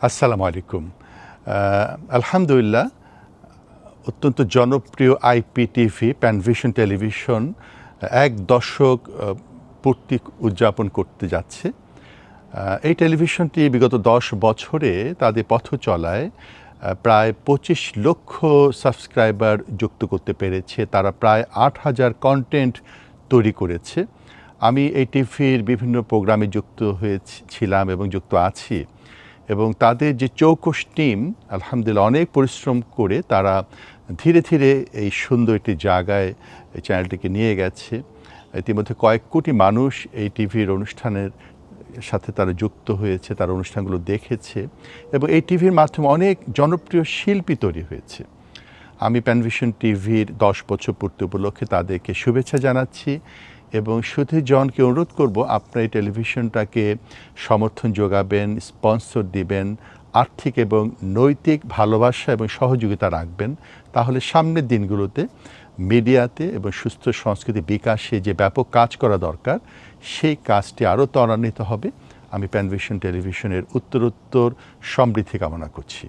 আসসালামু আলাইকুম। আলহামদুলিল্লাহ, অত্যন্ত জনপ্রিয় আইপিটিভি প্যানভিশন টেলিভিশন এক দশক পূর্তি উদযাপন করতে যাচ্ছে। এই টেলিভিশনটি বিগত 10 বছরে তাদের পথ চলায় প্রায় 25 লক্ষ সাবস্ক্রাইবার যুক্ত করতে পেরেছে। তারা প্রায় 8,000 কন্টেন্ট তৈরি করেছে। আমি এই টিভির বিভিন্ন প্রোগ্রামে যুক্ত হয়েছিলাম এবং যুক্ত আছি, এবং তাদের যে চৌকস টিম আলহামদুলিল্লাহ অনেক পরিশ্রম করে তারা ধীরে ধীরে এই সুন্দর একটি জায়গায় এই চ্যানেলটিকে নিয়ে গেছে। ইতিমধ্যে কয়েক কোটি মানুষ এই টিভির অনুষ্ঠানের সাথে তারা যুক্ত হয়েছে, তার অনুষ্ঠানগুলো দেখেছে, এবং এই টিভির মাধ্যমে অনেক জনপ্রিয় শিল্পী তৈরি হয়েছে। আমি প্যানভিশন টিভির 10 বছর পূর্তি উপলক্ষে তাদেরকে শুভেচ্ছা জানাচ্ছি এবং সুধীরজনকে অনুরোধ করব, আপনার এই টেলিভিশনটাকে সমর্থন যোগাবেন, স্পন্সর দিবেন, আর্থিক এবং নৈতিক ভালোবাসা এবং সহযোগিতা রাখবেন। তাহলে সামনের দিনগুলোতে মিডিয়াতে এবং সুস্থ সংস্কৃতি বিকাশে যে ব্যাপক কাজ করা দরকার, সেই কাজটি আরও ত্বরান্বিত হবে। আমি প্যানভিশন টেলিভিশনের উত্তরোত্তর সমৃদ্ধি কামনা করছি।